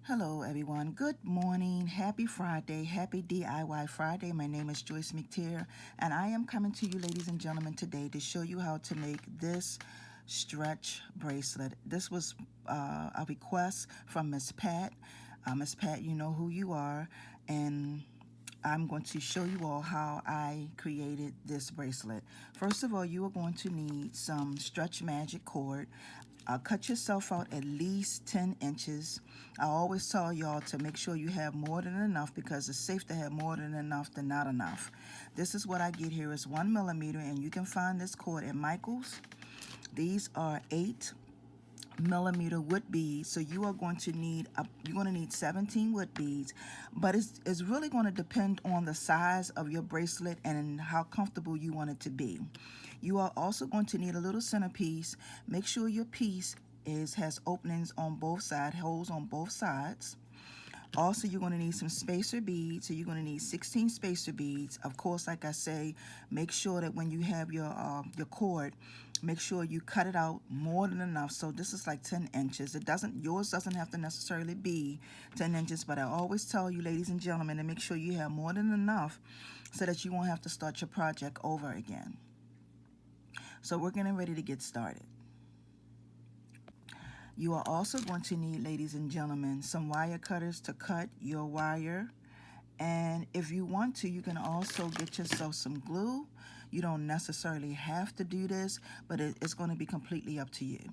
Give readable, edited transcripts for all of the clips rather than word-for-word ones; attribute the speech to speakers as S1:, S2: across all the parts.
S1: Hello everyone, good morning, happy Friday, happy DIY Friday. My name is Joyce McTeer and I am coming to you ladies and gentlemen today to show you how to make this stretch bracelet. This was a request from Miss Pat. Miss Pat, you know who you are, and I'm going to show you all how I created this bracelet. First of all, you are going to need some stretch magic cord. Cut yourself out at least 10 inches. I always tell y'all to make sure you have more than enough because it's safe to have more than enough than not enough. This is what I get here is 1 millimeter, and you can find this cord at Michael's. These are 8mm wood beads, so you are going to need 17 wood beads, but it's really going to depend on the size of your bracelet and how comfortable you want it to be. You are also going to need a little centerpiece. Make sure your piece has openings on both sides, holes on both sides. Also, you're going to need some spacer beads, so you're going to need 16 spacer beads. Of course, like I say, make sure that when you have your cord, make sure you cut it out more than enough. So this is like 10 inches. Yours doesn't have to necessarily be 10 inches, but I always tell you, ladies and gentlemen, to make sure you have more than enough so that you won't have to start your project over again. So we're getting ready to get started. You are also going to need, ladies and gentlemen, some wire cutters to cut your wire. And if you want to, you can also get yourself some glue. You don't necessarily have to do this, but it's going to be completely up to you.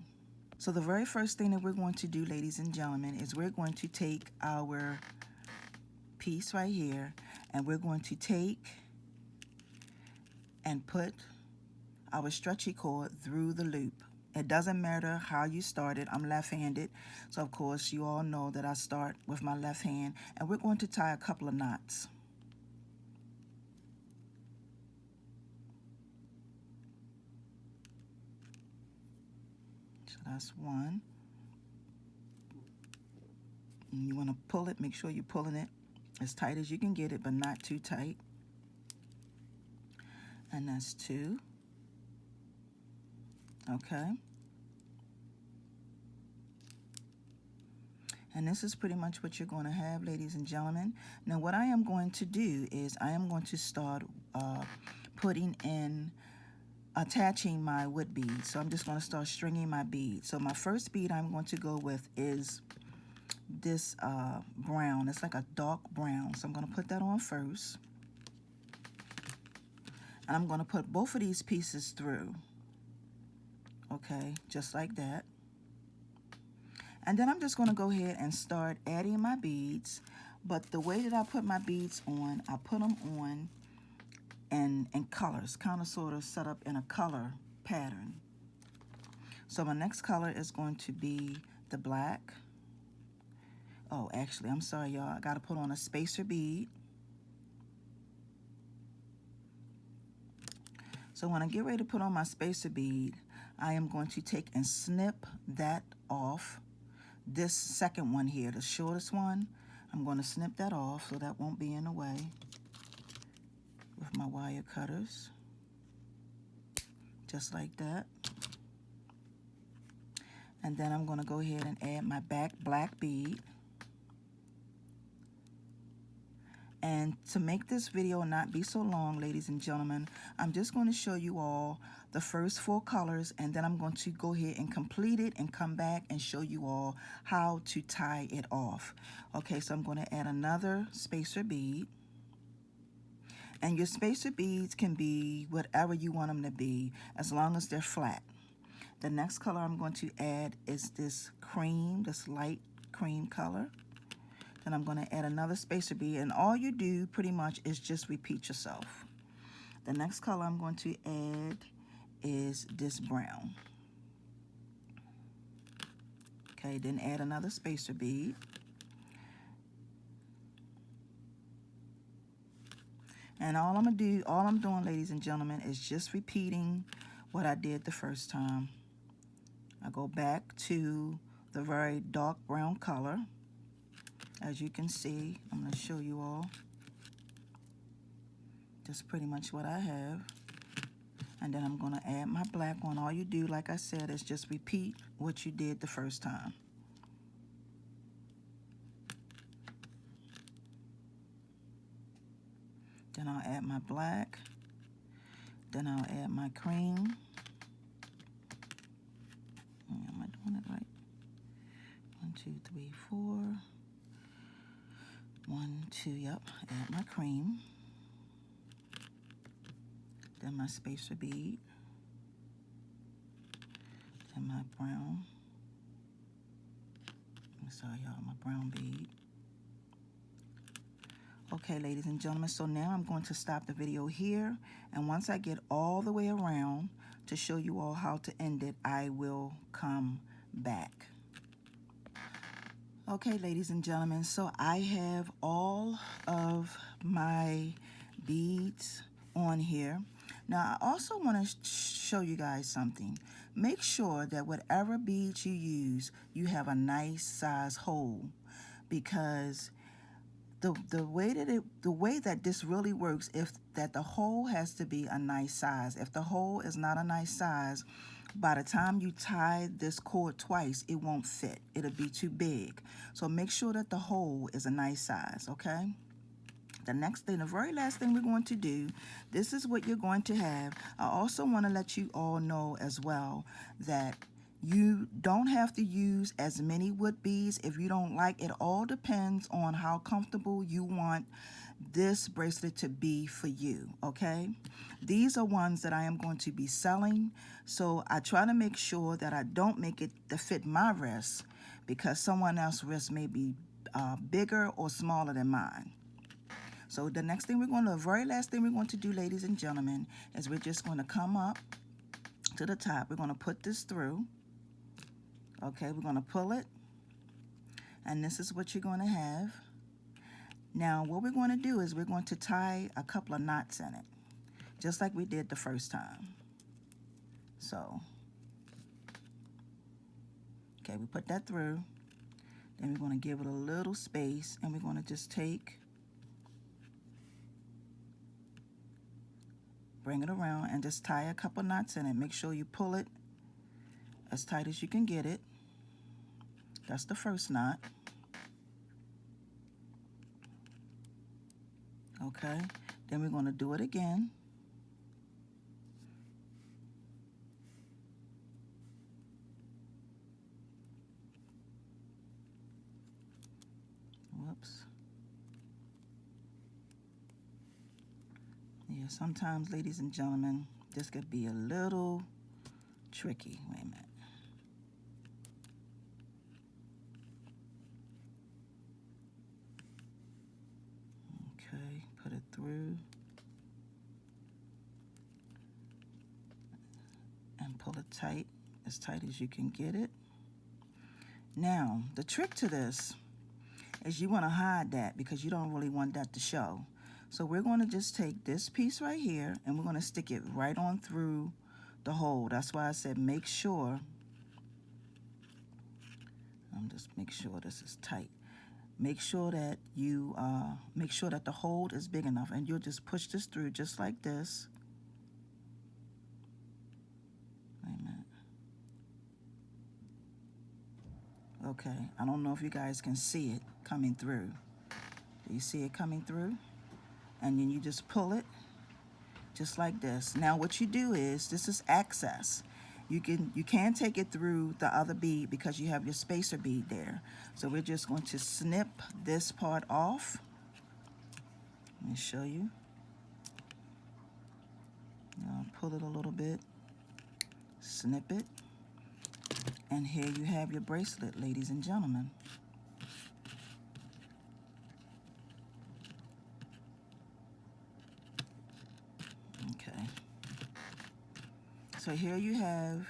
S1: So the very first thing that we're going to do, ladies and gentlemen, is we're going to take our piece right here, and we're going to take and put our stretchy cord through the loop. It doesn't matter how you start it. I'm left-handed, so of course you all know that I start with my left hand, and we're going to tie a couple of knots. So that's one. And you want to pull it, make sure you're pulling it as tight as you can get it, but not too tight. And that's two. Okay. And this is pretty much what you're going to have, ladies and gentlemen. Now what I am going to do is I am going to start attaching my wood beads. So I'm just going to start stringing my beads. So my first bead I'm going to go with is this brown. It's like a dark brown. So I'm going to put that on first. And I'm going to put both of these pieces through. Okay, just like that. And then I'm just going to go ahead and start adding my beads. But the way that I put my beads on, I put them on in colors, kind of sort of set up in a color pattern. So my next color is going to be the black. Oh, actually, I'm sorry, y'all. I got to put on a spacer bead. So when I get ready to put on my spacer bead, I am going to take and snip that off. This second one here, the shortest one, I'm going to snip that off so that won't be in the way with my wire cutters. Just like that. And then I'm going to go ahead and add my back black bead. And to make this video not be so long, ladies and gentlemen, I'm just going to show you all the first 4 colors, and then I'm going to go ahead and complete it and come back and show you all how to tie it off. Okay, so I'm going to add another spacer bead. And your spacer beads can be whatever you want them to be, as long as they're flat. The next color I'm going to add is this cream, this light cream color. Then I'm going to add another spacer bead, and all you do pretty much is just repeat yourself. The next color I'm going to add is this brown. Okay, then add another spacer bead. And all I'm doing, ladies and gentlemen, is just repeating what I did the first time. I go back to the very dark brown color. As you can see, I'm going to show you all just pretty much what I have. And then I'm going to add my black one. All you do, like I said, is just repeat what you did the first time. Then I'll add my black. Then I'll add my cream. Am I doing it right? 1, 2, 3, 4. 1, 2, yep. Add my cream. Then my spacer bead. Then my brown. I'm sorry, y'all, my brown bead. Okay, ladies and gentlemen, so now I'm going to stop the video here, and once I get all the way around to show you all how to end it, I will come back. Okay, ladies and gentlemen, so I have all of my beads on here. Now, I also want to show you guys something. Make sure that whatever beads you use, you have a nice size hole, because the way that this really works, that the hole has to be a nice size. If the hole is not a nice size, by the time you tie this cord twice, it won't fit. It'll be too big. So make sure that the hole is a nice size, okay? The next thing, the very last thing we're going to do, this is what you're going to have. I also want to let you all know as well that you don't have to use as many wood beads if you don't like. It all depends on how comfortable you want this bracelet to be for you, okay? These are ones that I am going to be selling, so I try to make sure that I don't make it to fit my wrist, because someone else's wrist may be bigger or smaller than mine. So the next thing the very last thing we're going to do, ladies and gentlemen, is we're just going to come up to the top. We're going to put this through. Okay, we're going to pull it, and this is what you're going to have. Now, what we're going to do is we're going to tie a couple of knots in it, just like we did the first time. So, okay, we put that through. Then we're going to give it a little space, and we're going to just bring it around and just tie a couple knots in it. Make sure you pull it as tight as you can get it. That's the first knot. Okay, then we're going to do it again. Whoops. Yeah, sometimes, ladies and gentlemen, this could be a little tricky. Wait a minute. Okay, put it through and pull it tight as you can get it. Now, the trick to this is you want to hide that, because you don't really want that to show. So we're going to just take this piece right here, and we're going to stick it right on through the hole. That's why I said make sure. Just make sure this is tight. Make sure that you make sure that the hole is big enough, and you'll just push this through just like this. Wait a minute. Okay, I don't know if you guys can see it coming through. Do you see it coming through? And then you just pull it just like this. Now what you do is, this is access. You can take it through the other bead because you have your spacer bead there. So we're just going to snip this part off. Let me show you. I'll pull it a little bit, snip it, and here you have your bracelet, ladies and gentlemen. Okay. So here you have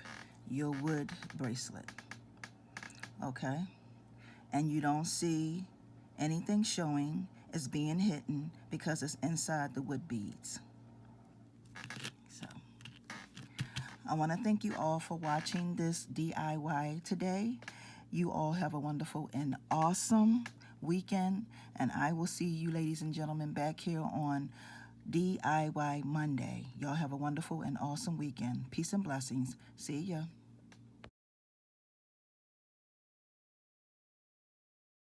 S1: your wood bracelet, okay? And you don't see anything showing as being hidden because it's inside the wood beads. So I want to thank you all for watching this DIY today. You all have a wonderful and awesome weekend, and I will see you, ladies and gentlemen, back here on DIY Monday. Y'all have a wonderful and awesome weekend. Peace and blessings. See ya.